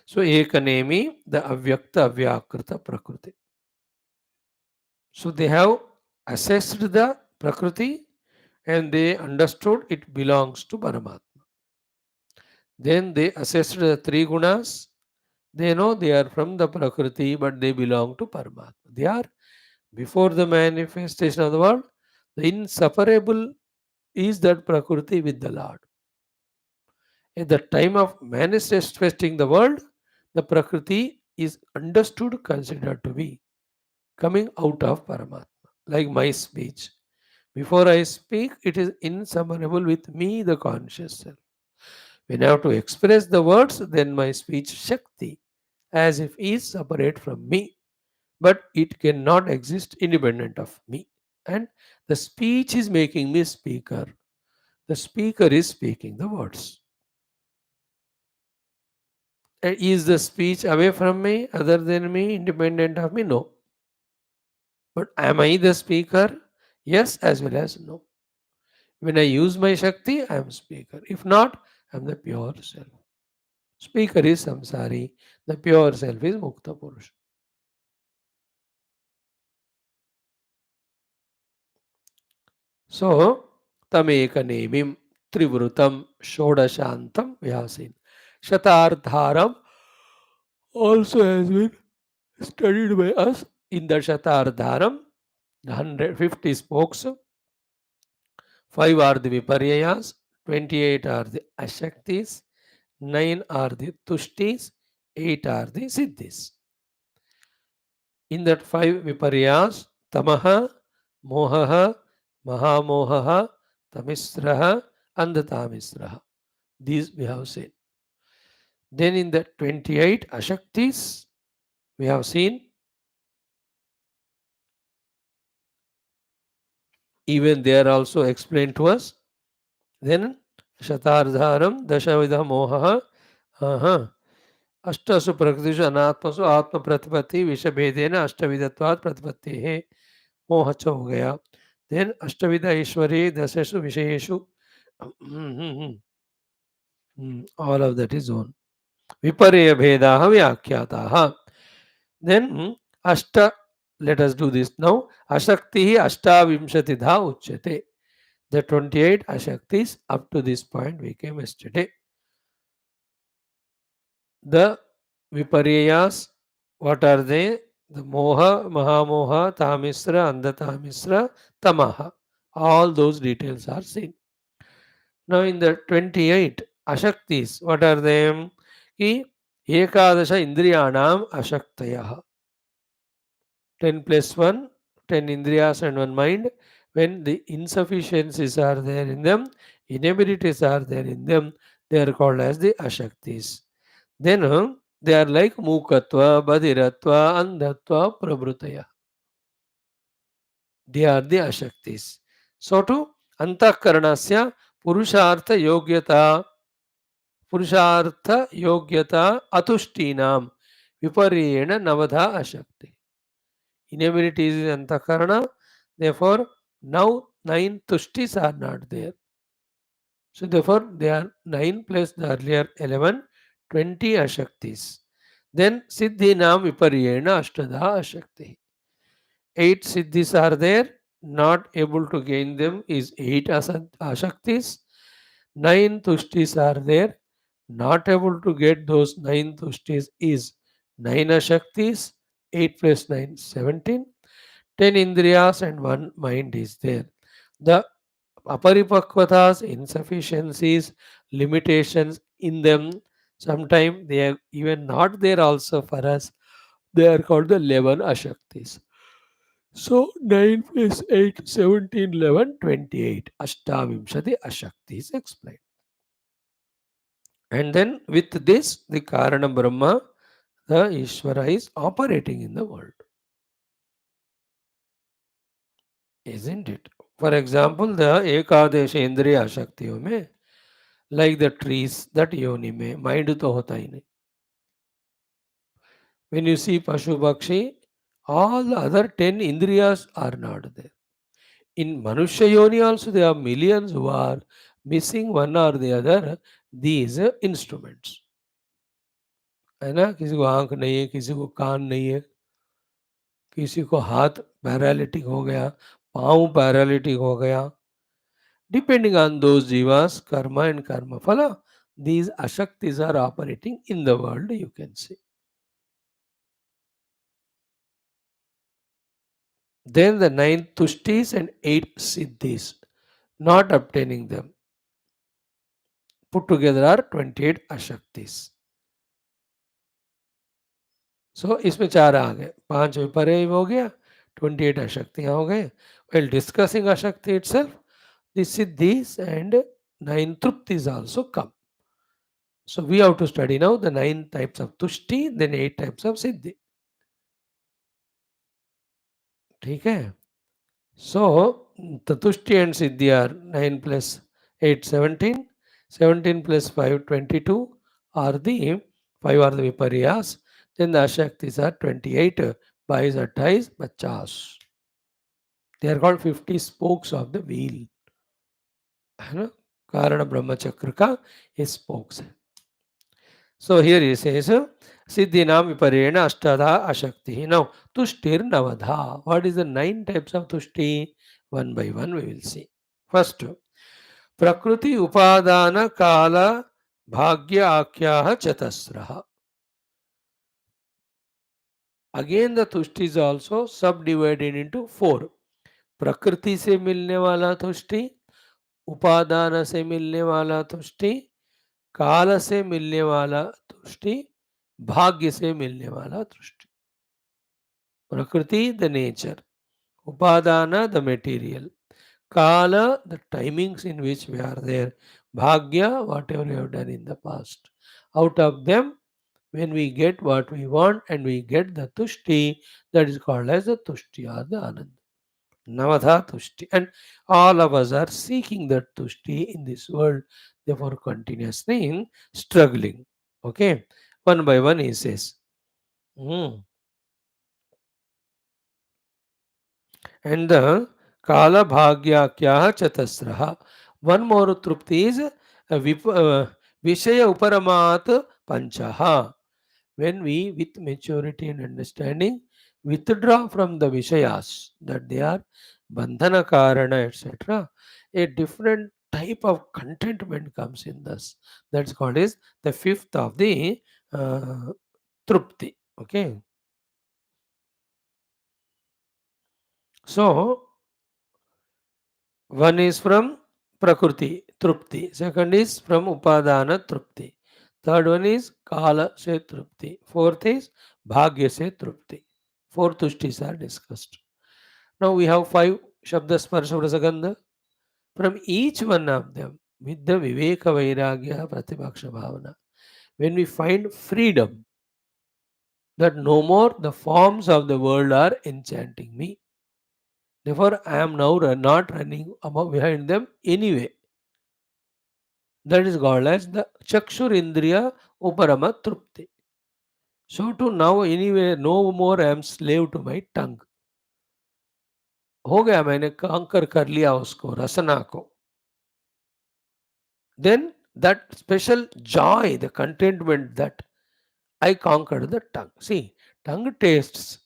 So Ekanemi, the Avyakta Avyakrita Prakriti. So they have assessed the Prakriti and they understood it belongs to Paramatma. Then they assessed the three gunas. They know they are from the Prakriti, but they belong to Paramatma. They are before the manifestation of the world. The inseparable is that Prakriti with the Lord. At the time of manifesting the world, the Prakriti is understood, considered to be coming out of Paramatma. Like my speech. Before I speak, it is inseparable with me, the conscious self. When I have to express the words, then my speech Shakti, as if is separate from me. But it cannot exist independent of me. And the speech is making me speaker. The speaker is speaking the words. And is the speech away from me, other than me, independent of me? No. But am I the speaker? Yes, as well as no. When I use my Shakti, I am speaker. If not, I am the pure self. Speaker is samsari, the pure self is mukta purusha. So, tameka nemim trivrutam shodashantam vyasin. Shatardharam also has been studied by us in the Shatardharam, 150 spokes. 5 are the Viparyayas, 28 are the Ashaktis, 9 are the Tushtis, 8 are the Siddhis. In that 5 Viparyas, Tamaha, Mohaha, Mahamohaha, Tamisraha, and the Tamisraha. These we have seen. Then in the 28 Ashaktis, we have seen even they are also explained to us. Then Shatardharam, Dashavidha Mohaha, अष्टसु प्रकृतिषु अनात्मसु आत्म प्रतिपत्ति विषय भेदेन अष्टविधत्वात् प्रतिपत्ति है मोह हो गया. Then अष्टविध ईश्वरी दशसु विषयेषु all of that is on. विपर्य भेदाः व्याख्याताः. Then अष्ट, let us do this now. अशक्तिः अष्टाविंशतिधा उच्यते. The 28 Ashaktis up to this point we came yesterday. The Viparyayas, what are they? The Moha, Mahamoha, Tamisra, Andhatamisra, Tamaha. All those details are seen. Now in the 28 Ashaktis, what are them? Ki Ekadasha Indriyanam Ashaktayah. 10 plus 1, 10 Indriyas and 1 mind. When the insufficiencies are there in them, inabilities are there in them, they are called as the Ashaktis. Then they are like Mukatva, Badiratva, Andhatva, Prabhrutaya. They are the Ashaktis. So to Antakaranasya Purushartha yogyata, Purushartha yogyata atushtinam vipariyena navadha ashakti. Inability is antakarana, therefore now 9 tushtis are not there. So therefore they are 9 plus the earlier 11, 20 ashaktis. Then siddhinam vipariyena ashtadha ashakti. 8 siddhis are there, not able to gain them is 8 ashaktis. 9 tushtis are there, not able to get those 9 tushtis is 9 ashaktis. 8 plus 9, 17. 10 indriyas and 1 mind is there. The aparipakvatas, insufficiencies, limitations in them, sometimes they are even not there also for us. They are called the 11 ashaktis. So 9 plus 8, 17, 11, 28. Ashtavimshati ashakti is explained. And then with this, the Karana Brahma, the Ishvara is operating in the world. Isn't it? For example, the Ekadesha Indriya Shaktiyo mein, like the trees, that yoni mein, mind to hota hi nahi. When you see Pashu Bakshi, all the other 10 Indriyas are not there. In Manushya Yoni also there are millions who are missing one or the other these instruments. है ना? किसी को आंख नहीं है, किसी को कान नहीं है, किसी को हाथ पैरालिटिक हो गया, पाँव पैरालिटिक हो गया. Depending on those jivas, karma and karma phala, these ashaktis are operating in the world, you can see. Then the 9 tushtis and 8 siddhis, not obtaining them. Put together are 28 ashaktis. सो इसमें 4 आ गए, 5 विपर्य हो गया, 28 अशक्तियाँ हो गए. While discussing ashakti itself, the siddhis and 9 truptis also come. So we have to study now the 9 types of tushti, then 8 types of siddhi. ठीक है? So the tushti and siddhi are 9 plus 8, 17. 17 plus 5, 22 are the 5 are the viparyas. Then the ashaktis are 28, 22, 28, 50. They are called 50 spokes of the wheel. है ना? कारण ब्रह्म चक्र का ये spokes है. So here he says, Siddhinam viparena ashtadha ashakti. Now, tushtir navadha. What is the 9 types of tushti? One by one we will see. First, prakriti upadana kala bhagya akyaha chatasraha. Again the tushti is also subdivided into 4. प्रकृति से मिलने वाला तुष्टि, उपादान से मिलने वाला तुष्टि, काल से मिलने वाला तुष्टि, भाग्य से मिलने वाला तुष्टि. प्रकृति the nature, upadana the material, kala the timings in which we are there, bhagya whatever we have done in the past. Out of them, when we get what we want and we get the tushti, that is called as the tushti or the ananda. Navadha tushti. And all of us are seeking that tushti in this world, therefore continuously struggling. Okay, one by one he says. And the kala bhagya kya chatasraha. One more trupti is vishaya uparamat panchaha. When we with maturity and understanding withdraw from the vishayas, that they are bandhana karana etc., a different type of contentment comes in this. That's called is the fifth of the trupti. Okay, so one is from prakriti trupti, second is from upadana trupti, third one is kala se trupti, fourth is bhagya se trupti. Four tushtis are discussed. Now we have 5 shabda sparsha rasagandha. From each one of them, with the viveka vairagya pratipaksha bhavana, when we find freedom, that no more the forms of the world are enchanting me. Therefore, I am now not running behind them anyway. That is called as the Chakshur Indriya Uparama Trupti. So to now anyway, no more I am slave to my tongue. हो गया, मैंने conquer कर लिया उसको, रसना को. Then that special joy, the contentment that I conquered the tongue. See, tongue tastes.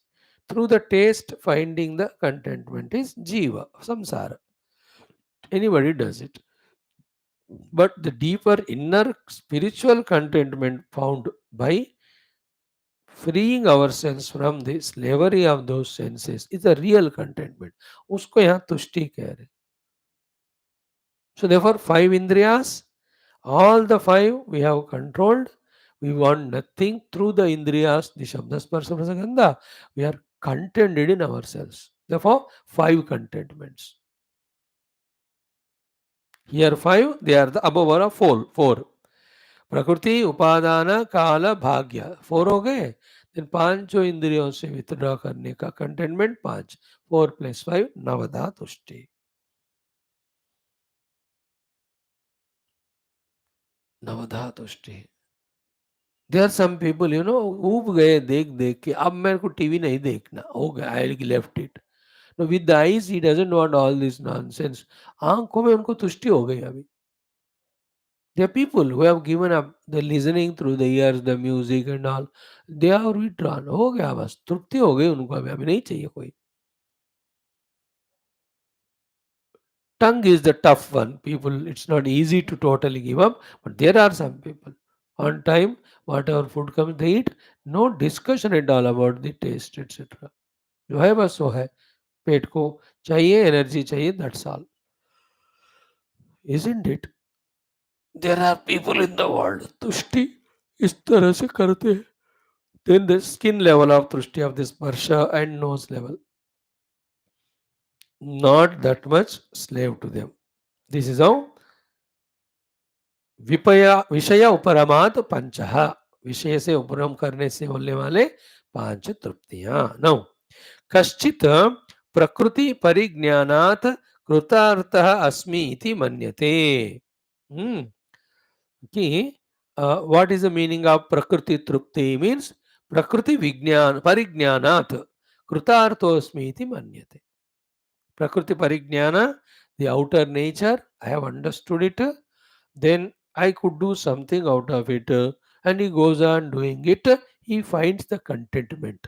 Through the taste, finding the contentment is jiva, samsara. Anybody does it. But the deeper inner spiritual contentment found by freeing ourselves from the slavery of those senses is a real contentment. उसको यहाँ तुष्टि कह रहे. So therefore, five indriyas, all the five we have controlled. We want nothing through the indriyas, the shabda, sparsha, rasa, gandha. We are contented in ourselves. Therefore, five contentments. Here five, they are the above are four. Four. प्रकृति उपादान काल भाग्य 4 हो गए. Then पांचों इंद्रियों से withdraw करने का containment 5. 4 + 5 navadha tushti. Navadha tushti. There are some people ऊब गए देख देख के, अब मेरे को टीवी नहीं देखना, हो गया, I left it. Know with the eyes he doesn't want all this nonsense. आंखों में उनको तुष्टि हो गई अभी. There are people who have given up the listening through the ears, the music and all. They are withdrawn. हो गया बस, तृप्ति हो गई उनको, अभी नहीं चाहिए कोई. Tongue is the tough one. People, it's not easy to totally give up, but there are some people. On time, whatever food comes, they eat. No discussion at all about the taste, etc. जो है बस वो है. पेट को चाहिए, energy चाहिए, that's all. Isn't it? There are people in the world, तुष्टि इस तरह से करते हैं. Then the skin level of Trushti of this Parsha and nose level. Not that much slave to them. This is how विषय उपरमात पंचः. विषय से उपरम करने से होने वाले 5 तृप्तियां. नौ कश्चित प्रकृति परिज्ञानात् कृतार्थः अस्मि इति मन्यते. कि what is the meaning of prakriti trupti means prakriti vignan parigyanat कृतार्थोस्मि इति मन्यते. Prakriti parignana, the outer nature, I have understood it, then I could do something out of it, and he goes on doing it, he finds the contentment.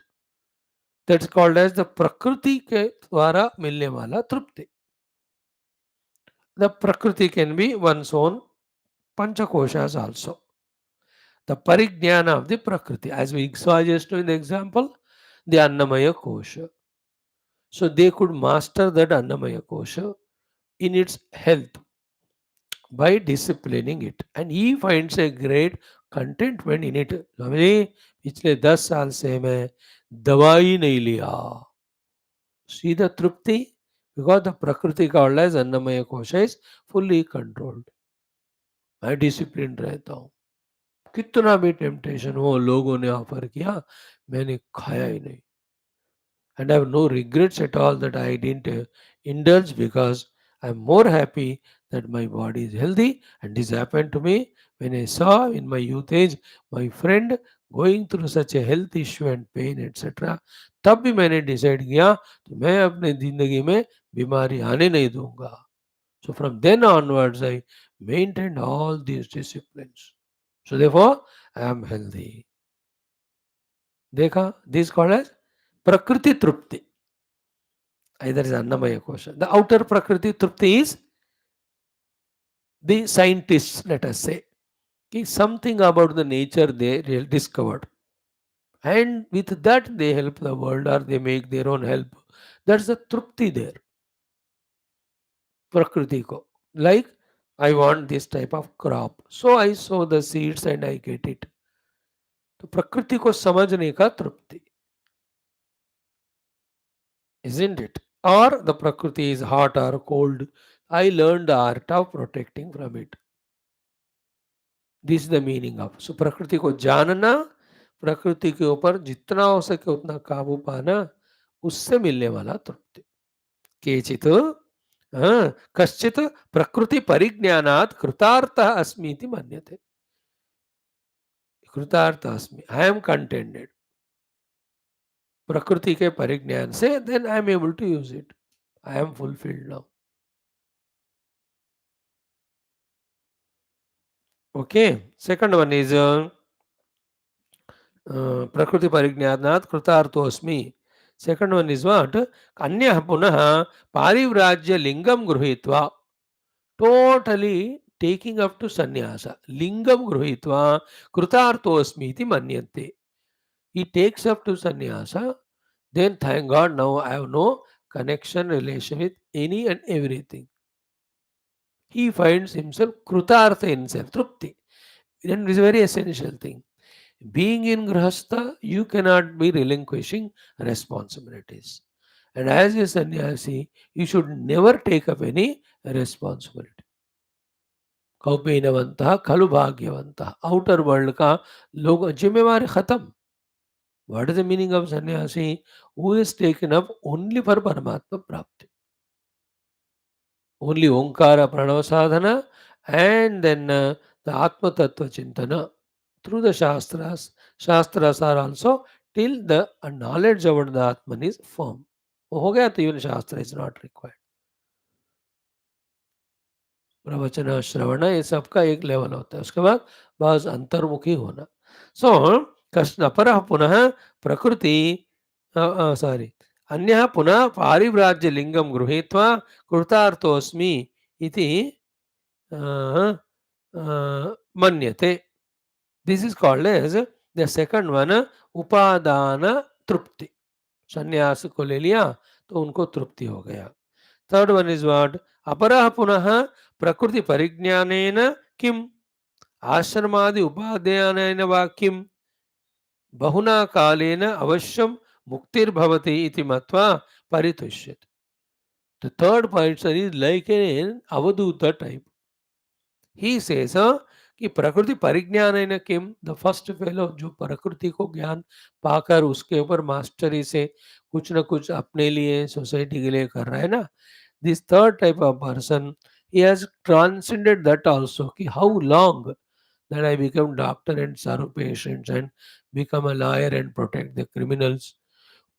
That's called as the prakriti के द्वारा मिलने वाला तृप्ति. The prakriti can be one's own panchakoshas also. The parignana of the prakriti, as we saw just in the example, the annamaya kosha. So they could master that annamaya kosha in its health by disciplining it, and he finds a great contentment in it. स्वामी पिछले 10 साल से मैं दवाई नहीं लिया. See the trupti, because the prakriti called as annamaya kosha is fully controlled. मैं discipline रहता हूँ. कितना भी टेम्पटेशन हो, लोगों ने ऑफर किया, मैंने खाया ही नहीं. And I have no regrets at all that I didn't indulge, because I am more happy that my body is healthy. And this happened to me when I saw in my youth age my friend going through such a health issue and pain, etc. तब भी मैंने decide किया तो मैं अपने जिंदगी में बीमारी आने नहीं दूंगा. So from then onwards I maintained all these disciplines. So therefore I am healthy. देखा, this called as prakriti trupti. Either is Annamaya kosha. The outer Prakriti Trupti is the scientists, let us say. Something about the nature they discovered. And with that they help the world or they make their own help. That's the Trupti there. Prakriti ko. Like, I want this type of crop. So I sow the seeds and I get it. तो प्रकृति को समझने का तृप्ति. Isn't it? Or the Prakriti is hot or cold. I learned the art of protecting from it. This the meaning of. So प्रकृति को जानना, प्रकृति के ऊपर जितना हो सके उतना काबू पाना, उससे मिलने वाला तृप्ति. केचित कश्चित् प्रकृति परिज्ञानात् कृतार्थः अस्मि इति मन्यते. कृतार्थ अस्मि, आई एम कंटेंटेड. प्रकृति के परिज्ञान से then I am able to use it. I am fulfilled now. Okay. Second one is प्रकृति परिज्ञानात् कृतार्थोऽस्मि. Second one is what? अन्यः पुनः पारिव्राज्य लिंगम गृहीत्वा टोटली टेकिंग अप टू संन्यास लिंगम गृहीत्वा कृतार्थोऽस्मि इति मन्यते. He takes up to sannyasa, then thank God now I have no connection, relation with any and everything. He finds himself krutartha in himself, trupti. Then it is a very essential thing. Being in grahastha, you cannot be relinquishing responsibilities. And as a sannyasi, you should never take up any responsibility. कौपेनवंतः खलु भाग्यवंतः. Outer world का लोग जिम्मेवारी खत्म. What is the meaning of sannyasi? Who is taken up only for Paramatma Prapti. Only Omkara Pranava Sadhana and then the Atma Tattva Chintana through the Shastras. Shastras are also till the knowledge about the Atman is firm. हो गया तो even Shastra is not required. प्रवचन श्रवण ये सबका एक level होता है. उसके बाद बस अंतर्मुखी होना. सो कृष्ण अपरः पुनः प्रकृति सॉरी अन्यः पुनः पारिव्राज्य लिंगम गृहीत्वा कृतार्थोऽस्मि इति मन्यते. This is called as the second one उपादान तृप्ति. संन्यास को ले लिया तो उनको तृप्ति हो गया. Third one is what? अपरः पुनः प्रकृति परिज्ञानेन किम आश्रमादि उपादेयनेन वा किम बहुना कालेन अवश्यम मुक्तिर्भवति इति मत्वा परितुष्यते. The third person is like an avadhuta type. He says कि प्रकृति परिज्ञान है ना किम. द फर्स्ट फेलो जो प्रकृति को ज्ञान पाकर उसके ऊपर मास्टरी से कुछ ना कुछ अपने लिए सोसाइटी के लिए कर रहा है ना. This third type of person he has transcended that also कि how long that I become doctor and serve patients and become a lawyer and protect the criminals.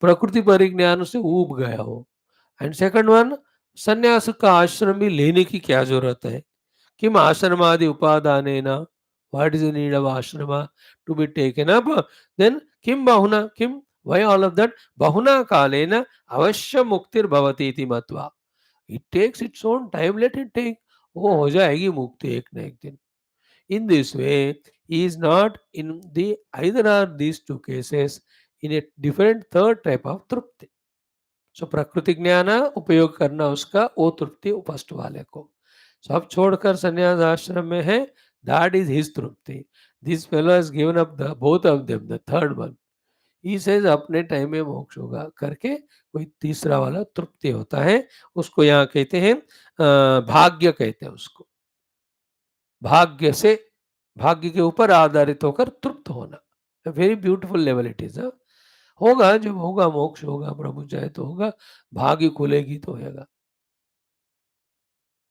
प्रकृति परिज्ञान से ऊब गया हो. एंड सेकंड वन संन्यास का आश्रम भी लेने की क्या जरूरत है. किम आश्रमादि उपादानेन. What is the need of ashram to be taken up. Then किम बहुना किम व्हाई ऑल ऑफ दैट. बहुना कालेन अवश्य मुक्तिर्भवति इति मत्वा. It takes its own time. Let it take. वो हो जाएगी मुक्ति एक न एक दिन. In this way, he is not in the either are these two cases in a different third type of trupti. So प्रकृति ज्ञान उपयोग करना उसका वो तृप्ति फर्स्ट वाले को. सब छोड़कर संन्यास आश्रम में है. That is his Tripti. This fellow has given up the both of them. The third one. He says अपने टाइम में मोक्ष होगा करके कोई तीसरा वाला तृप्ति होता है. उसको यहाँ कहते हैं भाग्य कहते हैं उसको. भाग्य से भाग्य के ऊपर आधारित होकर तृप्त होना. Very beautiful level it is. होगा जब होगा मोक्ष होगा प्रभु चाहे तो होगा. भाग्य खुलेगी तो होगा.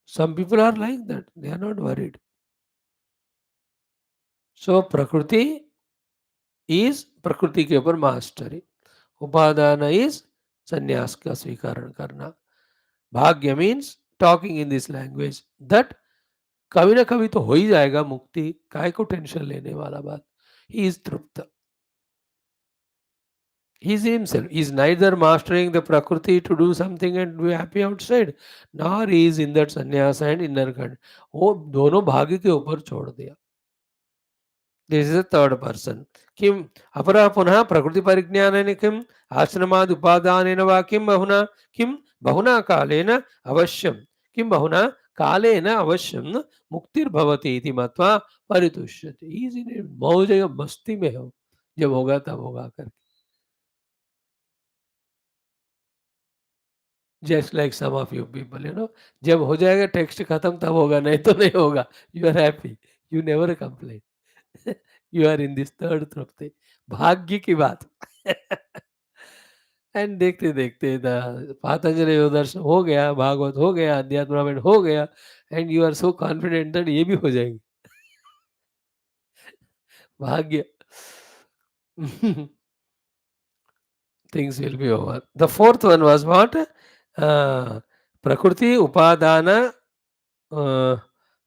Some people are like that. They are not worried. So prakriti is प्रकृति के ऊपर मास्टरी. उपादान इज संन्यास का स्वीकरण करना. भाग्य means talking in this language that कभी ना कभी तो हो ही जाएगा मुक्ति. काय को टेंशन लेने वाला बात. ही इज तृप्त. He is himself. He is neither mastering the prakriti to do something and be happy outside, nor he is in that sannyasa and inner खंड. वो दोनों भाग्य के ऊपर छोड़ दिया. This is the third person. किम अपरा पुनः प्रकृति परिज्ञानेन किम आश्रमादि उपादानेन वा किम बहुना कालेन अवश्यम किम बहुना कालेन अवश्यम मुक्तिर्भवति इति मत्वा परितुष्यते. He is in a मौज मस्ती में हो. जब होगा तब होगा करके. Just like some of you people जब हो जाएगा टेक्स्ट खत्म तब होगा नहीं तो नहीं होगा. You are happy. You never complain. You are in this third tripti. भाग्य की बात. एंड देखते देखते द पातंजलि दर्शन हो गया, भागवत हो गया, अध्यात्म रामायण हो गया, and you are so confident that ये भी हो जाएंगे। भाग्य। things will be over. The fourth one was what? Prakriti, Upadana.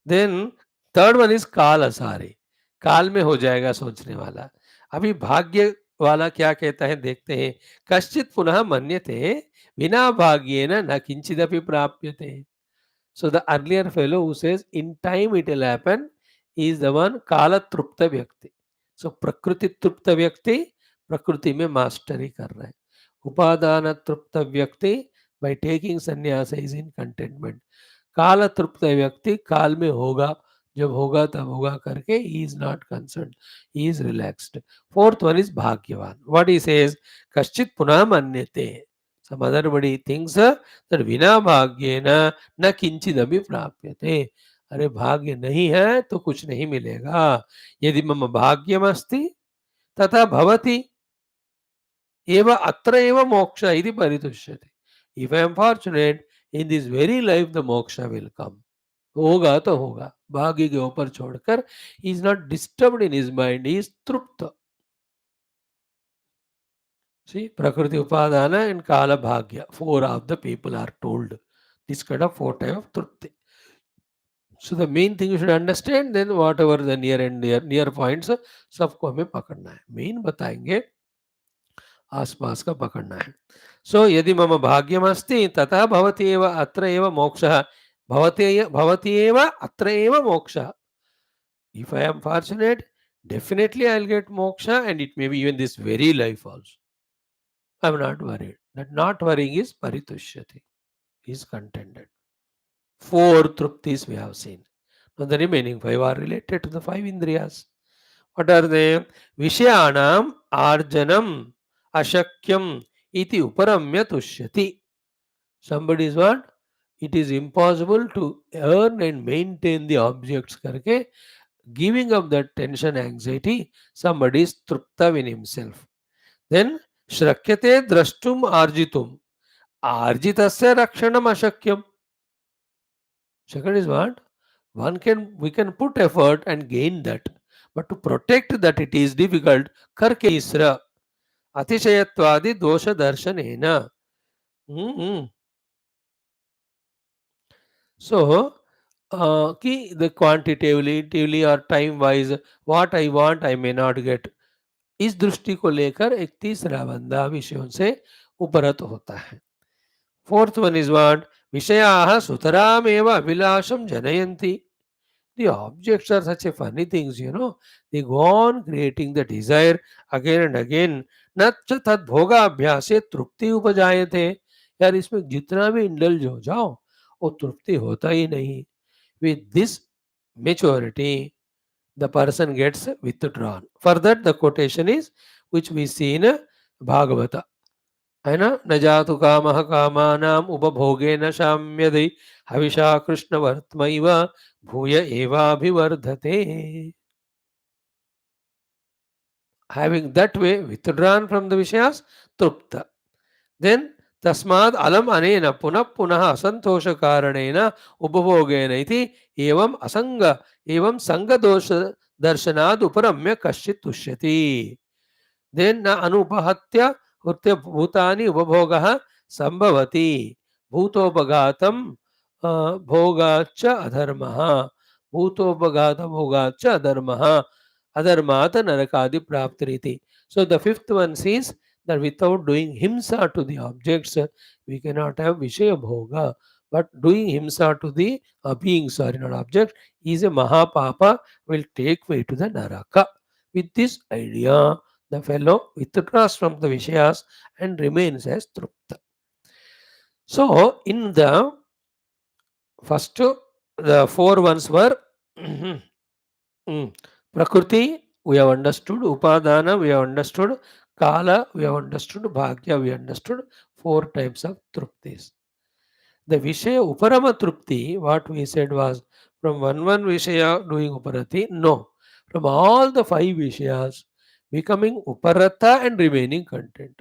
Then third one is काल असारे, काल में हो जाएगा सोचने वाला। अभी भाग्य वाला क्या कहता है देखते हैं। कश्चित पुनः मन्यते विना भाग्येन न किंचिदपि प्राप्यते। So the earlier fellow who says in time it will happen is the one kala trupta vyakti. So prakriti trupta vyakti prakriti में मास्टरी कर रहा है। उपादान तृप्त व्यक्ति by taking sannyasa is in contentment. काल तृप्त व्यक्ति काल में होगा, जब होगा तब होगा करके he is not concerned, he is relaxed. Fourth one is bhagyavan. What he says, कश्चित पुनः मन्यते. Some other body thinks that बिना भाग्येन न किंचिदपि प्राप्यते। अरे भाग्य नहीं है तो कुछ नहीं मिलेगा। यदि मम भाग्यमस्ति तथा भवति एव अत्र एव मोक्ष इति परितुष्यते। If I am fortunate in this very life the moksha will come. होगा तो होगा, भाग्य के ऊपर छोड़कर he is not disturbed in his mind, he is tripta. See, Prakriti Upadana and Kala Bhagya. Four of the people are told. This kind of four type of Trupti. So the main thing you should understand, then whatever the near and near points, सबको हमें पकड़ना है। Main बताएंगे, आसपास का पकड़ना है। सो यदि मम भाग्यमस्ति तथा भवति एव अत्र एव मोक्षः, भवति एव अत्र एव मोक्षः। If I am fortunate, definitely I'll get moksha, and it may be even this very life also. I'm not worried. That not worrying is paritushyati, is contented. Four truptis we have seen. Now the remaining five are related to the five indriyas. What are they? Vishayanam arjanam ashakyam iti uparamya tushyati. Somebody is what? It is impossible to earn and maintain the objects karke, giving up that tension, anxiety. Somebody is trupta in himself. Then shrakyate drashtum arjitum. Arjitasya rakshanam ashakyam. Second is what? We can put effort and gain that. But to protect that it is difficult. Karke isra. Atishayatwadi dosha darshanena. So, the quantitatively or time wise, what I want I may not get. इस दृष्टि को लेकर एक तीसरा बंदा विषयों से उपरत होता है। Fourth one is what? विषयाः सुतरामेव अभिलाषं जनयन्ति. The objects are such a funny things, they go on creating the desire again and again. न च तद भोगाभ्यासे तृप्ति उपजायते. यार इसमें जितना भी इंडल्ज हो जाओ वो तृप्ति होता ही नहीं. With this maturity the person gets withdrawn. For that the quotation is which we see in Bhagavata. है ना? न जातु कामः कामानाम् उपभोगेन शाम्यते हविषा कृष्णवर्त्मैव भूय एवाभिवर्धते. Having that way withdrawn from the Vishayas, trupta. Then तस्माद् अलम अनेन पुनः पुनः असंतोष कारणेन उपभोगेन इति एवं असंग एवं संग दोष दर्शनाद् उपरम्य कश्चित् तुष्यति. देन न अनुपहत्य हृत्य भूतानि उपभोगः संभवति. भूतोपघातम भोगाच्च अधर्मः. भूतोपघात भोगाच्च अधर्मः. अधर्मात् नरकादि प्राप्तिरिति. So the fifth one says that without doing himsa to the objects, we cannot have Vishaya Bhoga. But doing himsa to the beings, sorry, not object, is a Mahapapa, will take way to the Naraka. With this idea, the fellow withdraws from the Vishayas and remains as Trupta. So, in the first, the four ones were Prakriti, we have understood. Upadana, we have understood. Kala, we have understood. Bhagya, we understood. Four types of truptis. The Vishaya Uparama Trupti, what we said was from one Vishaya doing Uparati. No. From all the five Vishayas, becoming Uparata and remaining content.